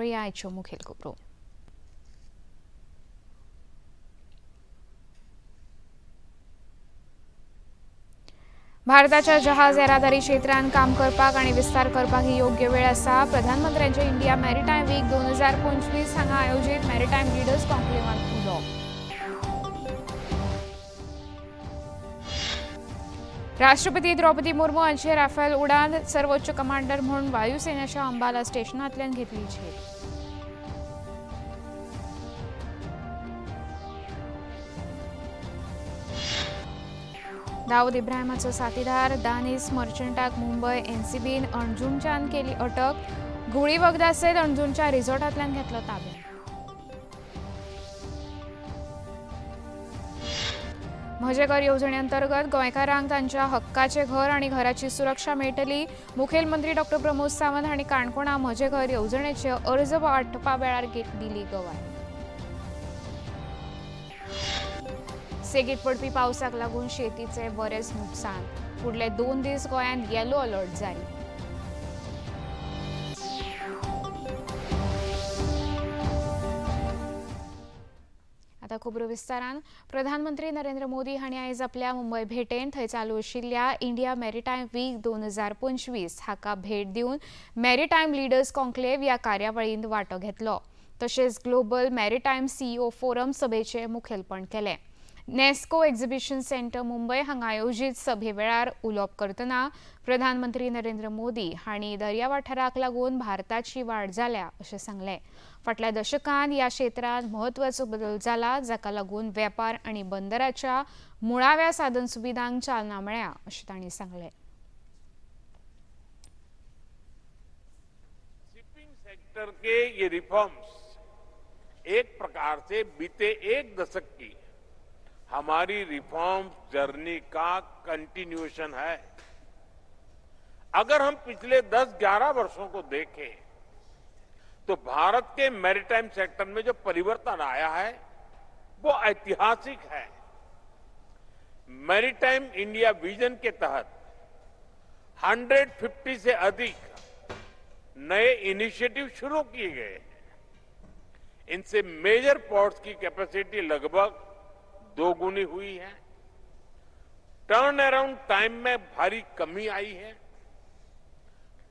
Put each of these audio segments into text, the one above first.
Victoria hecho mukhel khubro. भारताच्या जहाज येरादारी क्षेत्रांत काम करपाक आनी विस्तार करपाक ही योग्य वेळ आसा. प्रधानमंत्र्यांचे इंडिया मॅरिटायम वीक 2025 हांगा आयोजीत मॅरिटायम लिडर्स कॉन्क्लेवांत उलोवप. राष्ट्रपती द्रौपदी मुर्मू हांची राफेल उडान सर्वोच्च कमांडर म्हणून वायुसेनेच्या अंबाला स्टेशनांतल्यान घेतली झेप. दाऊद इब्राहिमाचो साथीदार दानिश मर्चंटाक मुंबय एनसीबीन अणजुणच्यान केली अटक. गुळी वखदां सयत अणजुणच्या रिसॉर्टांतल्यान घेतलो ताब्यात. म्हजे घर येवजणे अंतर्गत गोंयकारांक तांच्या हक्काचे घर आनी घराची सुरक्षा मेळटली. मुखेलमंत्री डॉ प्रमोद सावंत हांणी काणकोणा म्हजे घर येवजणेचे अर्ज वांटपा वेळार दिली गवाय. सेगीत पडपी पावसाक लागून शेतीचे बरेच नुकसान. फुडले 2 दीस गोंयांत येलो अलर्ट जारी. आता खबरो विस्तारान. प्रधानमंत्री नरेंद्र मोदी हांणी आयज आपल्या मुंबय भेटेन थंय चालू आशिल्ल्या इंडिया मॅरिटायम वीक 2025 हाका भेट दिवन मॅरिटायम लिडर्स कॉन्क्लेव ह्या कार्यावळींत वांटो घेतलो. तशेंच ग्लोबल मॅरिटायम सीईओ फोरम सभेचे मुखेलपण केलें. नेस्को एक्झिबिशन सेंटर मुंबय हांगा आयोजीत सभे वेळार उलोवप करतना प्रधानमंत्री नरेंद्र मोदी हांणी दर्या वाठाराक लागून भारताची वाड जाल्या अशें सांगलें. फाटल्या दशकांत ह्या क्षेत्रांत म्हत्वाचो बदल जाला, जाका लागून वेपार आनी बंदराच्या मुळाव्या साधन सुविधांक चालना मेळ्ळ्या अशें तांणी सांगलें. शिपिंग सेक्टर के ये रिफॉर्म्स एक प्रकार से बीते 1 दशक की हमारी रिफॉर्म जर्नी का कंटिन्यूएशन है. अगर हम पिछले 10-11 वर्षों को देखें तो भारत के मैरीटाइम सेक्टर में जो परिवर्तन आया है वो ऐतिहासिक है. मैरीटाइम इंडिया विजन के तहत 150 से अधिक नए इनिशिएटिव शुरू किए गए हैं. इनसे मेजर पोर्ट्स की कैपेसिटी लगभग 2 गुनी हुई है. टर्न अराउंड टाइम में भारी कमी आई है.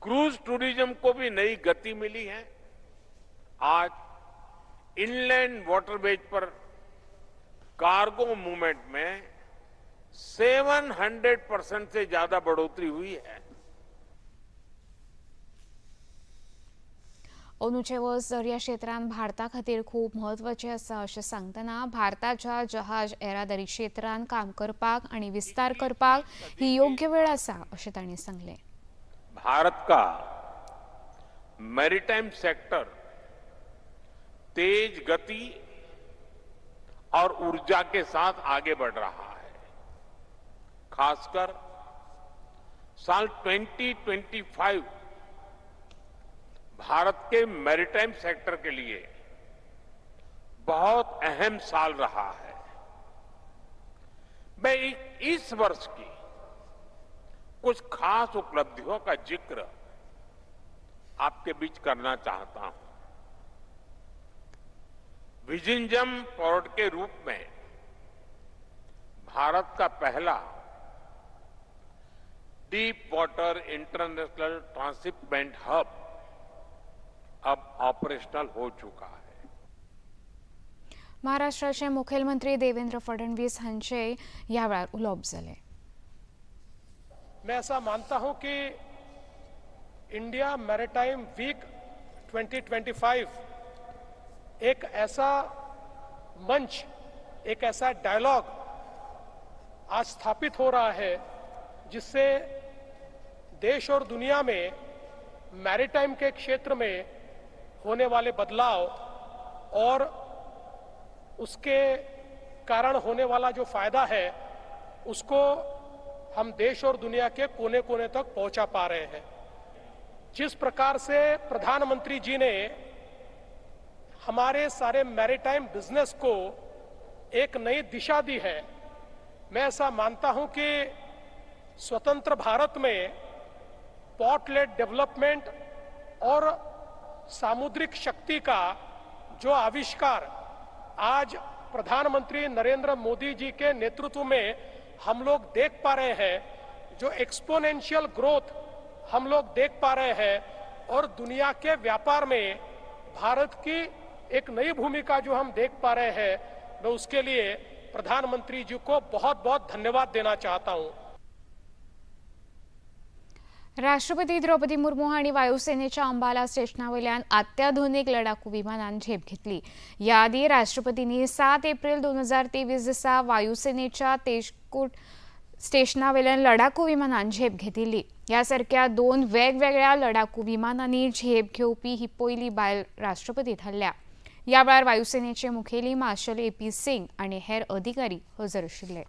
क्रूज टूरिज्म को भी नई गति मिली है. आज इनलैंड वाटरवेज पर कार्गो मूवमेंट में 700% से ज्यादा बढ़ोतरी हुई है. अंदूचे वस दर्या क्षेत्रांत भारता खातीर खूब म्हत्वाचें आसा अशें सांगतना भारताच्या जहाज येरादारी क्षेत्रांत काम करपाक आनी विस्तार करपाक ही योग्य वेळ आसा अशें तांणी सांगलें. भारत का मैरीटाइम सेक्टर तेज गति और ऊर्जा के साथ आगे बढ़ रहा है. खासकर साल 2025 भारत के मैरीटाइम सेक्टर के लिए बहुत अहम साल रहा है. मैं इस वर्ष की कुछ खास उपलब्धियों का जिक्र आपके बीच करना चाहता हूं. विजिंजम पोर्ट के रूप में भारत का पहला deep water international transshipment hub अब ऑपरेशनल हो चुका है. महाराष्ट्राचे मुखेलमंत्री देवेंद्र फडणवीस हांचे ह्या वेळार उलोवप जालें. मैं ऐसा मानता हूं कि इंडिया मैरीटाइम वीक 2025 एक ऐसा मंच, एक ऐसा डायलॉग आज स्थापित हो रहा है जिससे देश और दुनिया में मैरीटाइम के क्षेत्र में होने वाले बदलाव और उसके कारण होने वाला जो फायदा है उसको हम देश और दुनिया के कोने कोने तक पहुंचा पा रहे हैं. जिस प्रकार से प्रधानमंत्री जी ने हमारे सारे मैरीटाइम बिजनेस को एक नई दिशा दी है, मैं ऐसा मानता हूं कि स्वतंत्र भारत में पोर्ट लेड डेवलपमेंट और सामुद्रिक शक्ति का जो आविष्कार आज प्रधानमंत्री नरेंद्र मोदी जी के नेतृत्व में हम लोग देख पा रहे हैं, जो एक्सपोनेंशियल ग्रोथ हम लोग देख पा रहे हैं और दुनिया के व्यापार में भारत की एक नई भूमिका जो हम देख पा रहे हैं, मैं उसके लिए प्रधानमंत्री जी को बहुत बहुत धन्यवाद देना चाहता हूं। राष्ट्रपती द्रौपदी मुर्मू हांणी वायुसेनेच्या अंबाला स्टेशनावयल्यान अत्याधुनिक लढाकू विमानान झेप घेतली। याआधी राष्ट्रपतींनी 7 एप्रिल 2023 दिसा वायुसेनेच्या तेजकोट स्टेशनावयल्यान लढाकू विमानान झेप घेतिल्ली। यासारख्या 2 वेगवेगळ्या लढाकू विमानांनी झेप घेवपी ही पहिली बायल राष्ट्रपती थारल्या। या वेळार वायुसेनेचे मुखेली मार्शल AP सिंग आणि हेर अधिकारी हजर आशिल्ले।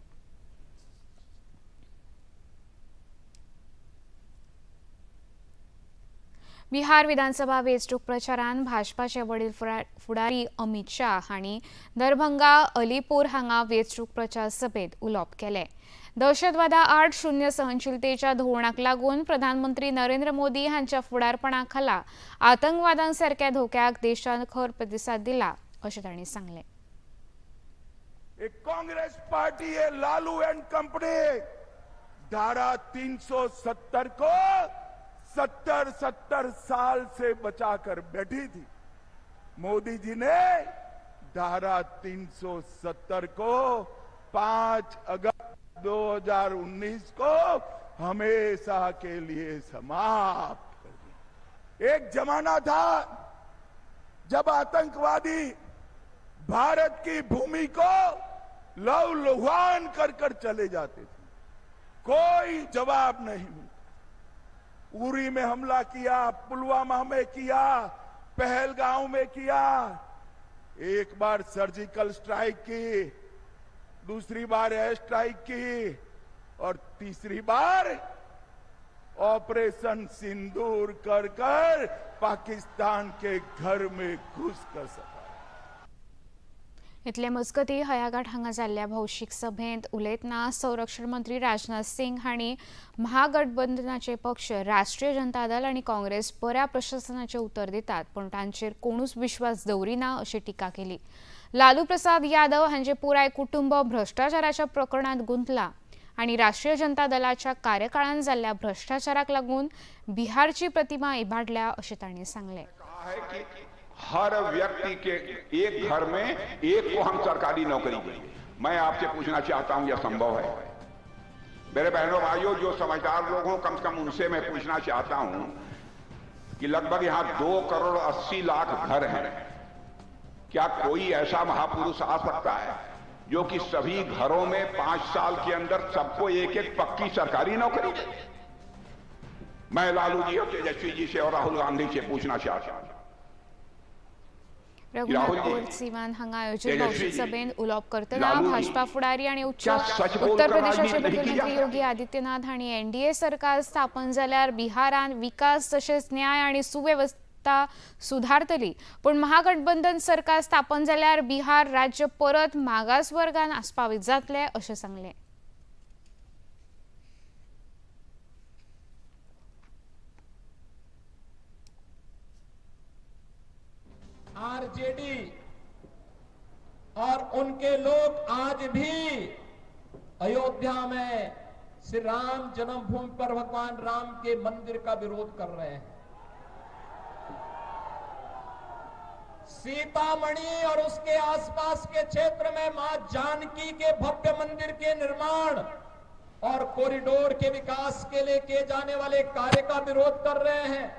बिहार विधानसभा वेंचणूक प्रचारान भाजपाचे वडील फुडारी अमित शाह हांणी दरभंगा अलीपूर हांगा वेंचणूक प्रचार सभेत उलोवप केले। दहशतवादा आड शून्य सहनशीलतेच्या धोरणाक लागून प्रधानमंत्री नरेंद्र मोदी हांच्या फुडारपणा खाला आतंकवादांसारख्या धोक्याक देशान खर प्रतिसाद दिला अशें तांणी सांगले। कांग्रेस पार्टी है, लालू एंड कंपनी धारा 370 को 70 साल से बचाकर बैठी थी। मोदी जी ने धारा 370 को 5 अगस्त 2019 को हमेशा के लिए समाप्त कर दी। एक जमाना था जब आतंकवादी भारत की भूमि को लहूलुहान कर चले जाते थे, कोई जवाब नहीं। उरी में हमला किया, पुलवामा में किया, पहलगांव में किया, एक बार सर्जिकल स्ट्राइक की, दूसरी बार एयर स्ट्राइक की और तीसरी बार ऑपरेशन सिंदूर कर पाकिस्तान के घर में घुस कर सका। इतले मजगती हयाघाट हांगा जाल्ल्या भौशीक सभेत उलयतना संरक्षण मंत्री राजनाथ सिंग हांणी महागठबंधनाचे पक्ष राष्ट्रीय जनता दल आणि काँग्रेस बऱ्या प्रशासनाचे उत्तर दितात, पण तांचेर कोणूच विश्वास दवरिना अशी टिका केली। लालू प्रसाद यादव हांचे पुराय कुटुंब भ्रष्टाचाराच्या प्रकरणात गुंतला आणि राष्ट्रीय जनता दलाच्या कार्यकाळात जाल्ल्या भ्रष्टाचाराक लागून बिहारची प्रतिमा इबाडल्या असे तांणी सांगले। हर व्यक्ति के एक घर में एक को हम सरकारी नौकरी देंगे। मैं आपसे पूछना चाहता हूं, यह संभव है? मेरे बहनों भाइयों, जो समझदार लोग हों, कम से कम उनसे मैं पूछना चाहता हूं कि लगभग यहां 2 करोड़ 80 लाख घर हैं। क्या कोई ऐसा महापुरुष आ सकता है जो कि सभी घरों में 5 साल के अंदर सबको एक पक्की सरकारी नौकरी दे? मैं लालू जी और तेजस्वी जी से और राहुल गांधी से पूछना चाहता हूं। रघुनाथपुर सीमान हांगा आयोजित भौशीक सभेत उलोवप करतना भाजपा फुडारी आणि उत्तर प्रदेशाचे मुख्यमंत्री योगी आदित्यनाथ हांणी NDA सरकार स्थापन जाल्यार बिहारान विकास तशेंच न्याय आणि सुव्यवस्था सुधारतली, पण महागठबंधन सरकार स्थापन जाल्यार बिहार राज्य परत मागास वर्गान आस्पावीत जातले अशें सांगले। आरजेडी और उनके लोग आज भी अयोध्या में श्री राम जन्मभूमि पर भगवान राम के मंदिर का विरोध कर रहे हैं। सीतामढ़ी और उसके आसपास के क्षेत्र में मां जानकी के भव्य मंदिर के निर्माण और कॉरिडोर के विकास के लिए किए जाने वाले कार्य का विरोध कर रहे हैं।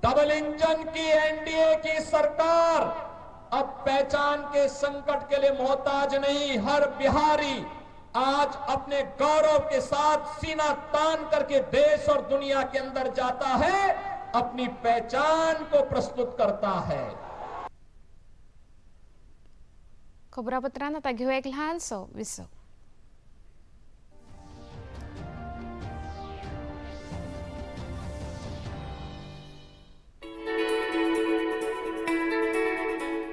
डबल इंजन की NDA की सरकार अब पहचान के संकट के लिए मोहताज नहीं। हर बिहारी आज अपने गौरव के साथ सीना तान करके देश और दुनिया के अंदर जाता है, अपनी पहचान को प्रस्तुत करता है। खबरापत्रांत आता घेऊ एक लहानसो विसव।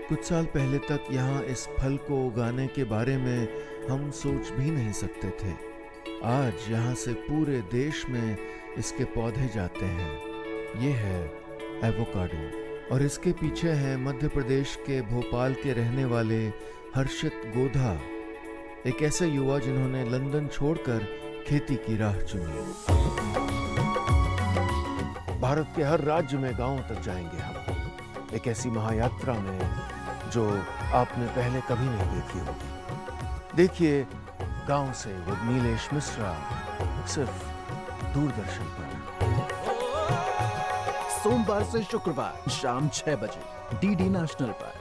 कुछ साल पहले तक यहाँ इस फल को उगाने के बारे में हम सोच भी नहीं सकते थे। आज यहाँ से पूरे देश में इसके पौधे जाते हैं। ये है एवोकाडो। और इसके पीछे हैं मध्य प्रदेश के भोपाल के रहने वाले हर्षित गोधा, एक ऐसे युवा जिन्होंने लंदन छोड़कर खेती की राह चुनी। भारत के हर राज्य में गांवों तक जाएंगे हम, एक ऐसी महायात्रा में जो आपने पहले कभी नहीं देखी होगी। देखिए गांव से विद नीलेश मिश्रा, सिर्फ दूरदर्शन पर। सोमवार से शुक्रवार शाम 6 बजे डीडी नेशनल पर।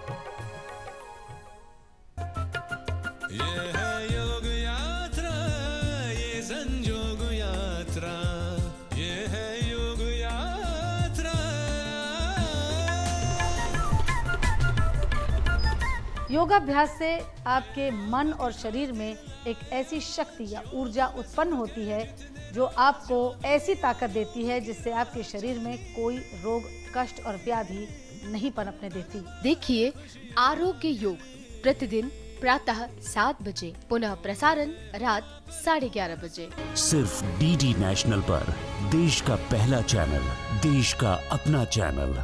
योगाभ्यास से आपके मन और शरीर में एक ऐसी शक्ति या ऊर्जा उत्पन्न होती है जो आपको ऐसी ताकत देती है जिससे आपके शरीर में कोई रोग, कष्ट और व्याधि नहीं पनपने देती। देखिए आरोग्य योग प्रतिदिन प्रातः 7 बजे, पुनः प्रसारण रात 11:30 बजे, सिर्फ डीडी नेशनल पर। देश का पहला चैनल, देश का अपना चैनल।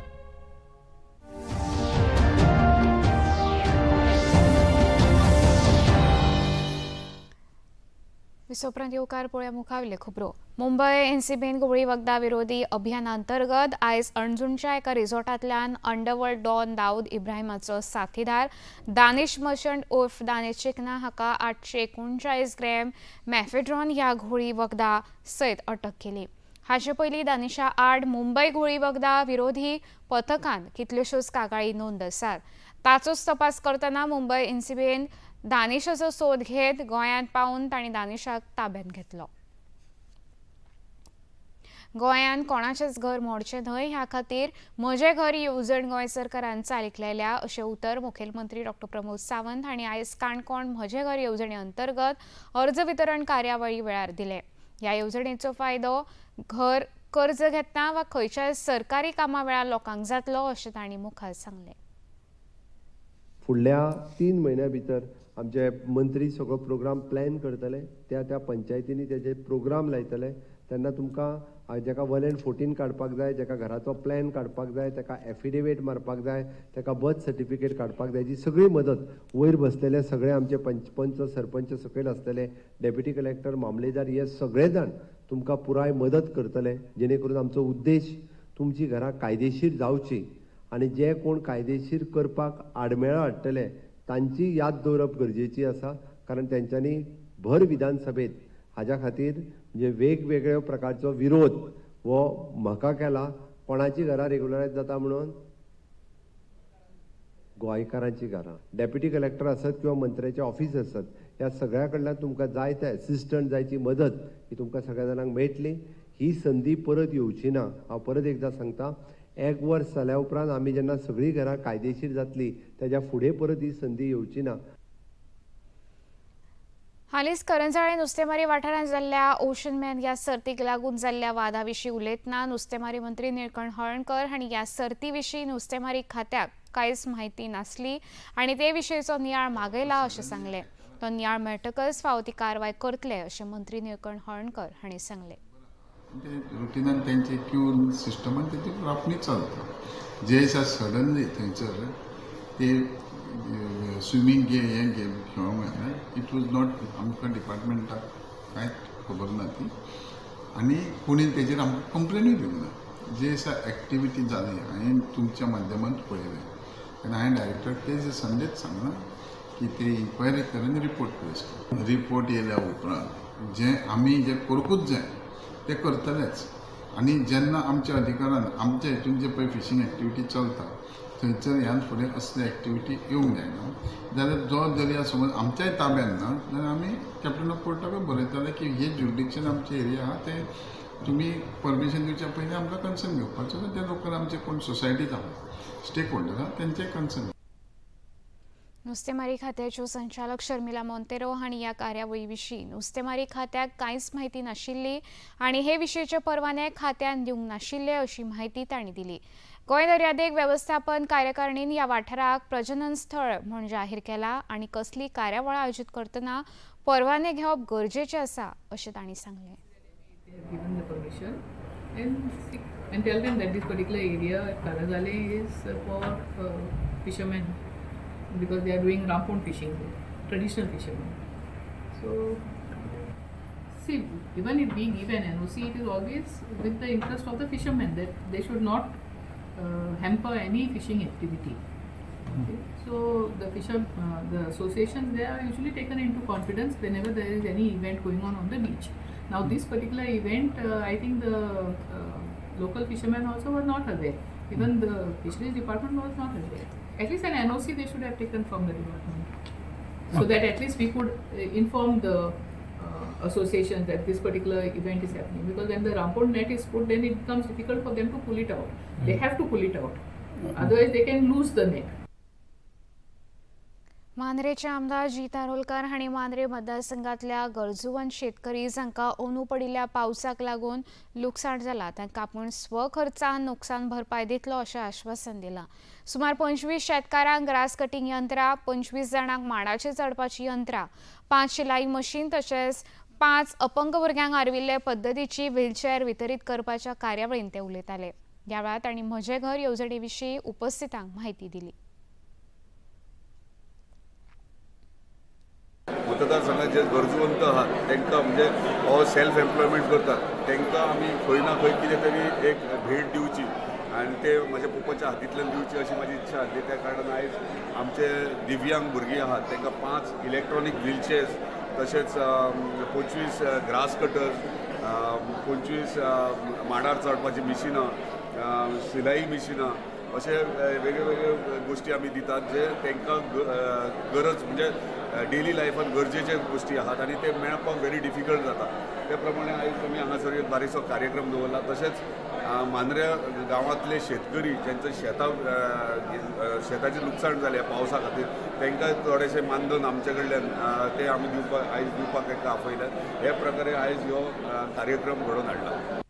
विसोपरांत येवकार पळोवया मुखावेले खबरो। मुंबय एनसीबीन गवळी वखदां विरोधी अभियाना अंतर्गत आयज अणजुणच्या एका रिसॉर्टांतल्यान अंडरवर्ल्ड डॉन दाऊद इब्राहिमाचो साथीदार दानिश मर्चंट उर्फ दानिश चिकना हाका 839 ग्रॅम मॅफेड्रॉन ह्या घोळी वखदां सयत अटक केली। हाचे पयलीं दानिशा आड मुंबय घोळी वखदां विरोधी पथकान कितल्योश्योच कागाळी नोंद आसात। ताचोच तपास करतना मुंबय एनसीबीन दानिशाचो सोद घेत गोंयांत पावून तांणी दानिशाक ताब्यांत घेतलो। गोंयांत कोणाचेच घर मोडचें न्हय ह्या खातीर म्हजें घर येवजण गोंय सरकारान चालीक अशें उतर मुखेलमंत्री डॉ प्रमोद सावंत हांणी आयज काणकोण म्हजें घर येवजणे अंतर्गत अर्ज वितरण कार्यावळी वेळार दिले। ह्या येवजणेचो फायदो घर कर्ज घेतना वा खंयच्याय सरकारी कामा वेळार लोकांक जातलो अशें तांणी मुखार सांगलें। फुडल्या 3 म्हयन्या भितर आमचे मंत्री सगळो प्रोग्राम प्लॅन करतले, त्या पंचायतींनी तेजे प्रोग्राम लायतले। तेन्ना तुमकां जेका 114 काडपाक जाय, जेका घराचो प्लॅन काडपाक जाय, तेका एफिडेविट मारपाक जाय, तेका बर्थ सर्टिफिकेट काडपाक जाय, जी सगळी मदत वयर बसलेले सगळे आमचे पंच सरपंच सकयल आसतले, डेप्युटी कलेक्टर, मामलेदार, हे सगळे जाण तुमकां पुराय मदत करतले, जेणे करून आमचो उद्देश तुमची घरां कायदेशीर जावची आनी जे कोण कायदेशीर करपाक आडमेळो हाडटले तांची याद दवरप गरजेची आसा। कारण तेंच्यांनी भर विधानसभेत हाज्या खातीर म्हणजे वेगवेगळ्यो प्रकारचो विरोध वो म्हाका केला। कोणाची घरां रेग्युलरायज जाता म्हणून? गोंयकारांची घरां। डेप्युटी कलेक्टर आसत किंवा मंत्र्याचे ऑफिस आसत, ह्या सगळ्या कडल्यान तुमकां जाय ते असिस्टंट जायची मदत ही तुमकां सगळ्या जाणांक मेळटली। ही संदी परत येवची ना। हांव परत एकदां सांगता, 1 वर्स जाल्या उपरांत आमी जेन्ना सगळीं घरां कायदेशीर जातली तेज्या फुडें परत ही संदी येवची ना। हालींच करंजाळे नुस्तेमारी वाठारांत जाल्ल्या ओशन मॅन ह्या सर्तीक लागून जाल्ल्या वादा विशीं उलयतना नुस्तेमारी मंत्री निळकंठ हळर्णकर हांणी ह्या सर्ती विशीं नुस्तेमारी खात्याक कांयच म्हायती नासली आनी ते विशींचो नियाळ मागयला अशें सांगलें। तो नियाळ मेळटकच फावो ती कारवाय करतले अशें मंत्री निळकंठ हळर्णकर हांणी सांगलें। रुटीनान तेंचे क्यू सिस्टमान तेची रापणी चलता। जे दिसा सडनली थंयसर ते स्विमींग हें खेळोंक मेळना। इट वॉज नॉट आमकां डिपार्टमेंटाक कांयच खबर ना ती, आनी कोणी तेजेर आमकां कंप्लेनूय दिवंक ना। जे दिसा एक्टिविटी जाली हांवें तुमच्या माध्यमांत पळयलें आनी हांवें डायरेक्टराक ते संदेश सांगला की ते इन्क्वायरी करून रिपोर्ट प्लेस। रिपोर्ट येयल्या उपरांत जे आमी जे करूंकूच जाय ते करतलेच। आनी जेन्ना आमच्या अधिकारान आमच्या हितून जे पळय फिशींग एक्टिविटी चलता थंयसर ह्यान फुडें असले एक्टिविटी येवंक जायना। जाल्यार जो दर्या समज आमच्याय ताब्यान ना जाल्यार आमी कॅप्टन ऑफ कोर्टाक बरयतले की हे ज्युरिडिक्शन आमचे एरिया आहा ते तुमी परमिशन दिवच्या पयलीं आमकां कन्सर्न घेवपाचो। त्या लोकांक आमचे कोण सोसायटीज आहा, स्टेक होल्डर आहा, तेंचे कन्सर्न। नुस्तेमारी खात्याच्यो संचालक शर्मिला मोंतेरो हांणी ह्या कार्यावळी विशीं नुस्तेमारी खात्याक कांयच म्हायती नाशिल्ली आनी हे विशींचे परवाने खात्यान दिवंक नाशिल्ले अशी म्हायती तांणी दिली। गोंय दर्यादेग वेवस्थापन कार्यकारिणीन ह्या वाठाराक प्रजनन स्थळ म्हूण जाहीर केला आनी कसली कार्यावळ आयोजीत करतना परवाने घेवप गरजेचें आसा अशें तांणी सांगलें। and tell them that this particular area at Karazale is for fishermen, because they are doing rampon fishing, traditional fishermen. So, see, even if we give an NOC, it is always with the interest of the fishermen, that they should not hamper any fishing activity. Okay. So the associations, they are usually taken into confidence whenever there is any event going on the beach. Now this particular event, I think the local fishermen also were not aware. Even the fisheries department was not aware. At least an NOC they should have taken from the department, so that at least we could inform the associations that this particular event is happening. Because when the rampon net is put, then it becomes difficult for them to pull it out. They have to pull it out. Otherwise they can lose the net. मांद्रेचे आमदार जीत आरोलकर हांणी मांद्रे मतदारसंघातल्या गरजूवंत शेतकरी जांकां अंदू पडिल्ल्या पावसाक लागून लुकसाण जाला तांकां आपूण स्वखर्चान नुकसान भरपाय दितलो अशें आश्वासन दिलां. सुमार 25 शेतकारांक ग्रास कटिंग यंत्रां, 25 जाणांक माडाचेर चडपाची यंत्रां, 5 शिलाई मशीन तशेंच 5 अपंग भुरग्यांक आर्विल्ले पद्दतीची व्हीलचेअर वितरीत करपाच्या कार्यावळींत ते उलयताले. ह्या वेळार तांणी म्हजें घर येवजणे विशीं उपस्थितांक म्हायती दिली. मतदारसंघात जे गरजूवंत आहात तांकां म्हणजे हो सेल्फ एम्प्लॉयमेंट करतात तांकां आमी खंय ना खंय कितें तरी एक भेट दिवची आनी ते म्हज्या पप्पाच्या हातींतल्यान दिवची अशी म्हाजी इच्छा आसली. त्या कारणान आयज आमचे दिव्यांग भुरगीं आहात तांकां 5 इलेक्ट्रॉनीक व्हीलचेअर्स तशेंच 25 ग्रास कटर्स, 25 माडार चडपाची मिशिनां, सिलाई मिशिनां अशे वेगळे वेगळे गोष्टी आमी दितात जे तांकां गरज म्हणजे डेली लायफान गरजेचे गोष्टी आहात आनी ते मेळपाक व्हेरी डिफिकल्ट जाता. त्या प्रमाणे आयज आमी हांगासर एक बारीकसो कार्यक्रम दवरला. तशेंच मांद्रे गांवांतले शेतकरी ज्यांचं शेताचें लुकसाण जालें पावसा खातीर तांकां थोडेशें मानधन आमचे कडल्यान ते आमी दिवपाक तांकां आपयल्यात. हे प्रकारे आयज हो कार्यक्रम घडोवन हाडला.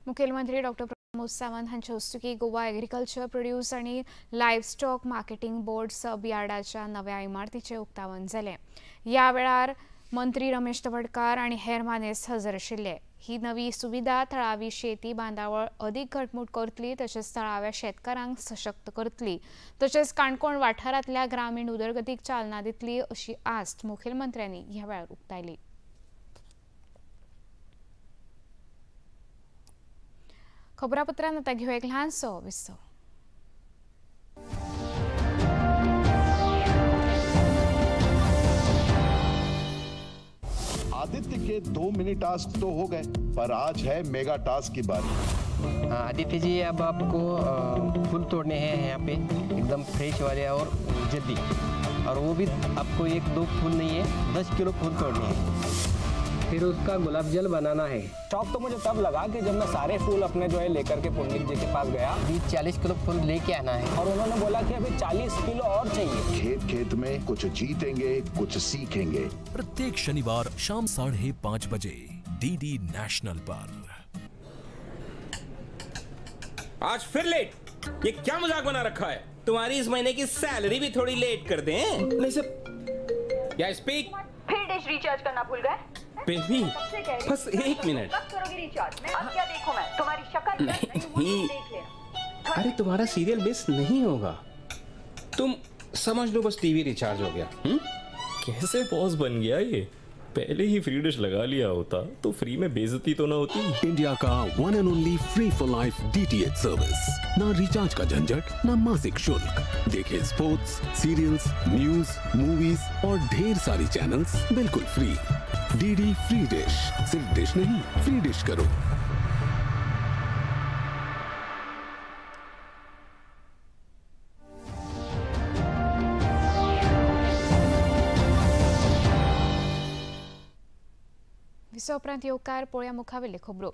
मुखेलमंत्री डॉ. प्रमोद सावंत हांचे हस्तुकी गोवा एग्रीकल्चर प्रोड्यूस आनी लायव्हस्टॉक मार्केटिंग बोर्ड सब यार्डाच्या नव्या इमारतीचें उक्तावण जालें. ह्या वेळार मंत्री रमेश तवडकार आनी हेर मानेस्त हजर आशिल्ले. ही नवी सुविधा थळावी शेती बांदावळ अदीक घटमूट करतली तशेंच थळाव्या शेतकारांक सशक्त करतली तशेंच काणकोण वाठारांतल्या ग्रामीण उदरगतीक चालना दितली अशी आस्त मुखेलमंत्र्यांनी ह्या वेळार उक्तायली. खबरापत्रांत आतां घेऊ एक ल्हानसो विसो. आदित्य के 2 मिनी टास्क तो हो गए, पर आज है मेगा टास्क की बारी. आदित्य जी, अब आपको फूल तोड़ने हैं यहाँ पे, एकदम फ्रेश वाले और जल्दी, और वो भी आपको 1-2 फूल नहीं है, 10 किलो फूल तोड़ने हैं. फिर उसका गुलाब जल बनाना है. शौक तो मुझे तब लगा कि जब मैं सारे फूल अपने जो है लेकर के पंडित जी के पास गया. 40 किलो फूल लेके आना है, और उन्होंने बोला कि अभी 40 किलो और चाहिए. खेत खेत में कुछ जीतेंगे, कुछ सीखेंगे. प्रत्येक शनिवार शाम 5:30 बजे DD नेशनल पर. आज फिर लेट? ये क्या मजाक बना रखा है? तुम्हारी इस महीने की सैलरी भी थोड़ी लेट कर दें? नहीं सब या स्पीक. फिर डिश रिचार्ज करना भूल गए? बेबी बस 1 मिनट. कब करोगे रिचार्ज? मैं अब क्या देखूं? मैं तुम्हारी शक्ल नहीं. देख लेना. अरे तुम्हारा सीरियल मिस नहीं होगा, तुम समझ लो बस टीवी रिचार्ज हो गया. कैसे पॉज बन गया ये? पहले ही फ्री डिश लगा लिया होता तो फ्री में बेइज्जती तो ना होती. इंडिया का one and only free for life DTH service. ना रिचार्ज का झंझट, ना मासिक शुल्क. देखिए स्पोर्ट्स, सीरियल्स, न्यूज, मूवीज और ढेर सारी चैनल्स बिल्कुल फ्री. DD free dish. सिर्फ डिश नहीं, फ्री डिश करो. उपरांत येवकार पळोवया मुखावेल्यो खबरो.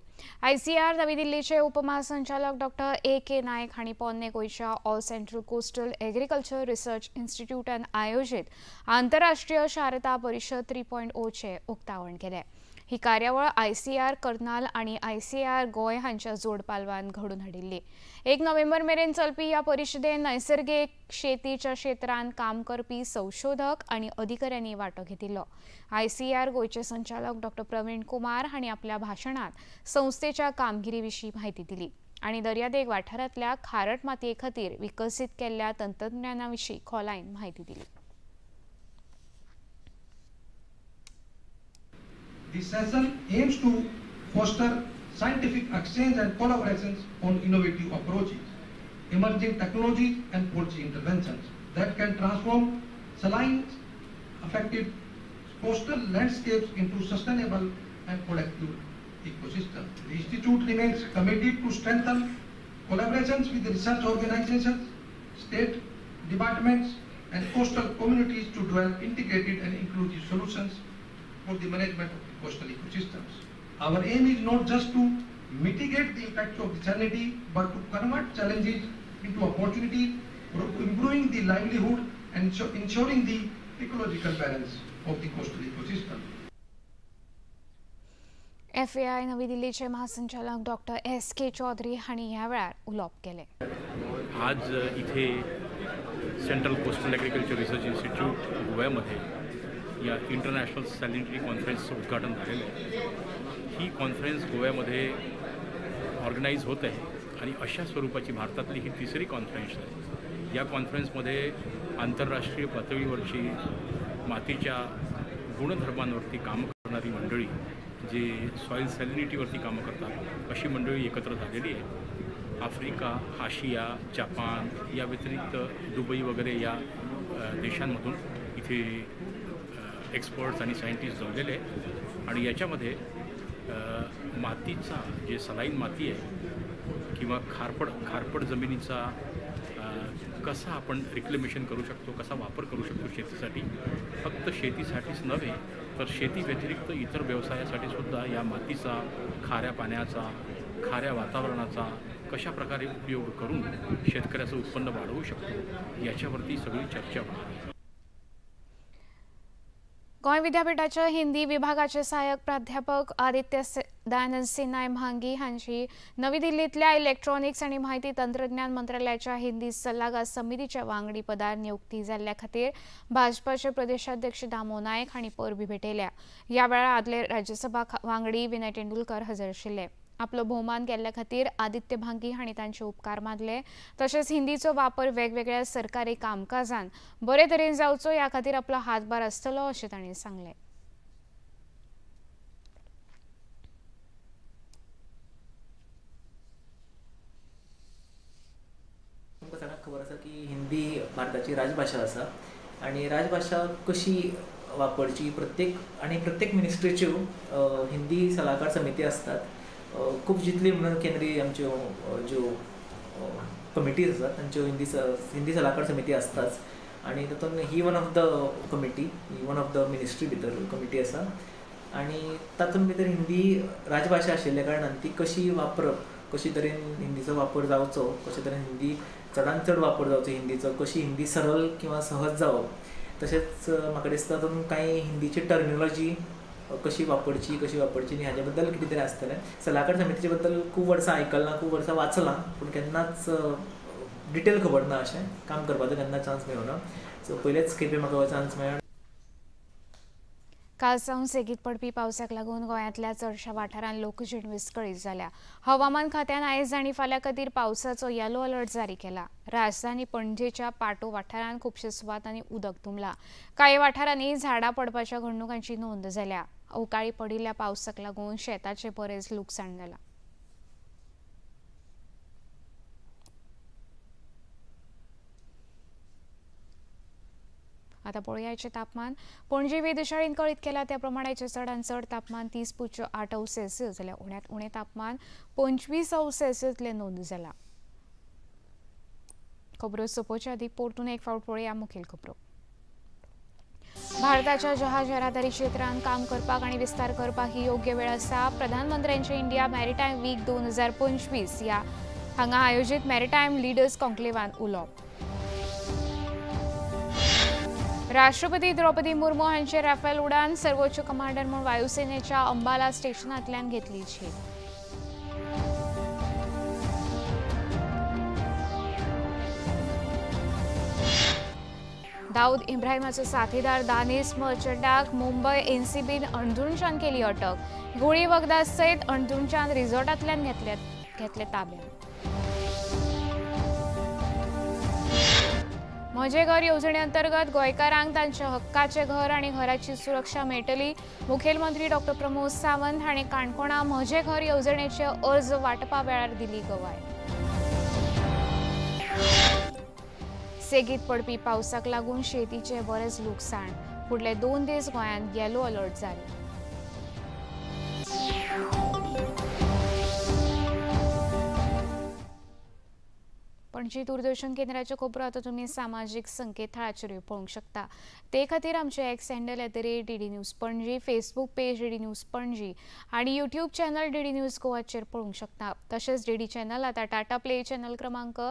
ICAR नवी दिल्लीचे उपमहासंचालक डॉ. A.K. नायक हांणी पोन्ने गोंयच्या all central coastal agriculture research इन्स्टिट्यूटान आयोजीत आंतरराष्ट्रीय शारदा परिशद 3.0 चे उक्तावण केले. ही कार्यावळ ICR कर्नाल आणि ICR गोय हांच्या जोड पालवान घडून हाडिल्ली. 1 नोव्हेंबर मेरेन चलपी ह्या परिशदेन नैसर्गिक शेतीच्या क्षेत्रांत काम करपी संशोधक आणि अधिकाऱ्यांनी वांटो घेतिल्लो. ICR गोयचे संचालक डॉ. प्रवीण कुमार हांणी आपल्या भाशणांत संस्थेच्या कामगिरी विशीं म्हायती दिली आणि दर्यादेग वाठारांतल्या खारट मातये खातीर विकसीत केल्ल्या तंत्रज्ञाना विशीं खोलायेन म्हायती दिली. This session aims to foster scientific exchange and collaborations on innovative approaches, emerging technologies and policy interventions that can transform Salaine's affected coastal landscapes into sustainable and productive ecosystems. The Institute remains committed to strengthen collaborations with research organizations, state departments and coastal communities to develop integrated and inclusive solutions for the management of the coastal ecosystems. Our aim is not just to mitigate the effects of salinity, but to convert challenges into opportunities, improving the livelihood and ensuring the ecological balance of the coastal ecosystem. FAI नवी दिल्लीचे महासंचालक डॉ. SK Chaudhary हांणी ह्या वेळार उलोवप केले. आज इथे central coastal agriculture research institute गोव्यामध्ये या इंटरनॅशनल सॅलिनिटी कॉन्फरन्सचं उद्घाटन झालेलं आहे. ही कॉन्फरन्स गोव्यामध्ये ऑर्गनाईज होत आहे आणि अशा स्वरूपाची भारतातली ही तिसरी कॉन्फरन्स आहे. या कॉन्फरन्समध्ये आंतरराष्ट्रीय पातळीवरची मातीच्या गुणधर्मांवरती कामं करणारी मंडळी, जे सॉईल सॅलिनिटीवरती कामं करतात अशी मंडळी एकत्र झालेली आहे. आफ्रिका, आशिया, जपान या व्यतिरिक्त दुबई वगैरे या देशांमधून इथे एक्सपर्ट्स आणि सायंटिस्ट जमलेले आहेत आणि याच्यामध्ये मातीचा जे सलाईन माती आहे किंवा खारपड जमिनीचा कसा आपण रिक्लेमेशन करू शकतो, कसा वापर करू शकतो शेतीसाठी, फक्त शेतीसाठीच नव्हे तर शेती व्यतिरिक्त इतर व्यवसायासाठी सुद्धा या मातीचा, खाऱ्या पाण्याचा, खाऱ्या वातावरणाचा कशा प्रकारे उपयोग करून शेतकऱ्याचं उत्पन्न वाढवू शकतो याच्यावरती सगळी चर्चा होणार आहे. गोंय विद्यापीठाच्या हिंदी विभागाचे सहाय्यक प्राध्यापक आदित्य दयानंद सिन्हाय म्हांगी हांची नवी दिल्लीतल्या इलेक्ट्रॉनिक्स आणि माहिती तंत्रज्ञान मंत्रालयाच्या हिंदी सल्लागार समितीच्या वांगडी पदार नियुक्ती जाल्ल्या खातीर भाजपाचे प्रदेशाध्यक्ष दामो नायक हांणी परबी भेटयल्या. ह्या वेळार आदले राज्यसभा वांगडी विनय तेंडुलकर हजर आशिल्ले. आपलो भोवमान केल्ल्या खातीर आदित्य भांगी हांणी तांचे उपकार मानले. तशेंच हिंदीचो वापर वेगवेगळ्या सरकारी कामकाजांत बरे तरेन जावचो ह्या खातीर आपलो हातभार आसतलो अशें तांणी सांगलें. तुमकां सगळ्यांक खबर आसा की हिंदी भारताची राजभाशा आसा आनी राजभाशा कशी वापरची प्रत्येक मिनिस्ट्रीच्यो हिंदी सल्लागार समिती आसतात. खूप जितली म्हणून केंद्रीय आमच्यो ज्यो कमिटीज आसात तांच्यो हिंदी सल्लागार समिती आसताच आनी तातूंत ही वन ऑफ द कमिटी, ही वन ऑफ द मिनिस्ट्री भितर कमिटी आसा आनी तातूंत भितर हिंदी राजभाशा आशिल्ल्या कारणान ती कशी वापरप, कशी तरेन हिंदीचो वापर जावचो, कशे तरेन हिंदी चडांत चड वापर जावचो हिंदीचो, कशी हिंदी सरळ किंवा सहज जावप, तशेंच म्हाका दिसता तातूंत कांय हिंदीची टर्मिनोलॉजी कशी वापरची न्ही हाजे बद्दल कितें तरी आसतलें. सल्लागार समितीचे बद्दल खूब वर्सां आयकलां, खूब वर्सां वाचलां, पूण केन्नाच डिटेल खबर ना, अशें काम करपाचो केन्ना चान्स मेळूना. सो पयलेच खेपे म्हाका हो चान्स मेळ्ळा. काल सावन सेगीत पडपी पावसाक लागून गोंयांतल्या चडशा वाठारांत लोकजीण विस्कळीत जाल्या. हवामान खात्यान आयज आनी फाल्यां खातीर पावसाचो येलो अलर्ट जारी केला. राजधानी पणजेच्या पाटो वाठारांत खुबशे सुवातांनी उदक तुंबलां. कांय वाठारांनी झाडां पडपाच्या घडणुकांची नोंद जाल्या. अवकाळी पडिल्ल्या पावसाक लागून शेताचें बरेच लुकसाण जालां. आता पळयाचें तापमान. पणजी वेधशाळेन कळीत केला त्या प्रमाणाचे चडांत चड तापमान 30.8 सेल्सियस जाल्यार उण्यांत उणें तापमान 25 सेल्सियसले नोंद जाला. खबरो सोंपोवचे आदीं परतून एक फावट पळया मुखेल खबरो. भारताच्या जहाज येरादारी क्षेत्रांत काम करपाक आनी विस्तार करपाक ही योग्य वेळ आसा. प्रधानमंत्र्यांचे इंडिया मॅरिटायम वीक 2025 ह्या हांगा आयोजीत मॅरिटायम लिडर्स कॉन्क्लेवांत उलोवप. राष्ट्रपती द्रौपदी मुर्मू हांचे राफेल उडान सर्वोच्च कमांडर म्हूण वायुसेनेच्या अंबाला स्टेशनांतल्यान घेतलीची. दाऊद इब्राहिमाचो साथीदार दानिश मर्चंटाक मुंबय एनसीबीन अणधुणच्यान केली अटक. गोळी वखदा सयत अणधुणच्यान रिसॉर्टांतल्यान घेतले ताब्यात. म्हजे घर येवजणे अंतर्गत गोंयकारांक तांच्या हक्काचे घर आणि घराची सुरक्षा मेळटली. मुखेलमंत्री डॉ. प्रमोद सावंत हांणी काणकोणा म्हजे घर येवजणेचे अर्ज वांटपा वेळार दिली गवाय. सेगीत पडपी पावसाक लागून शेतीचे बरेच लुकसाण. फुडले 2 दीस गोंयांत येलो अलर्ट जारी. पणजी दूरदर्शन केंद्राचे खबरो आतां तुमी सामाजीक संकेतथळाचेर पळोवंक शकता. ते खातीर आमचे x handle @DD news Panaji, Facebook page DD news Panaji आणि यूट्यूब चॅनल DD न्यूज गोवाचेर पळोवंक शकता. तशेंच DD चॅनल आतां टाटा प्ले चॅनल क्रमांक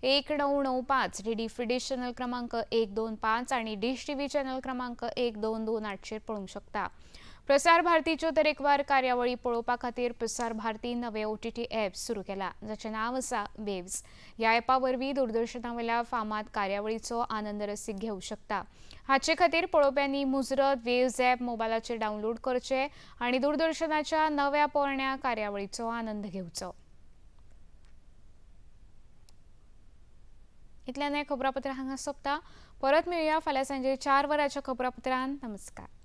1995, DD फ्री डिश चॅनल क्रमांक 125 आणि डिश TV चॅनल क्रमांक 1228चेर पळोवंक शकता. प्रसार भारतीच्यो तरेकवार कार्यावळी पळोवपा खातीर प्रसार भारती नवे OTT ॲप सुरू केला, जाचें नांव आसा वेव्स. ह्या ॲपा वरवीं दूरदर्शना वयल्या फामाद कार्यावळीचो आनंद रसीक घेवंक शकता. हाचे खातीर पळोवप्यांनी मुजरत वेव्स ॲप मोबायलाचेर डावनलोड करचे आनी दूरदर्शनाच्या नव्या पोरण्या कार्यावळीचो आनंद घेवचो. इतल्यान हें खबरापत्र हांगा सोंपता. परत मेळुया फाल्यां सांजे 4 वरांच्या खबरापत्रांत. नमस्कार.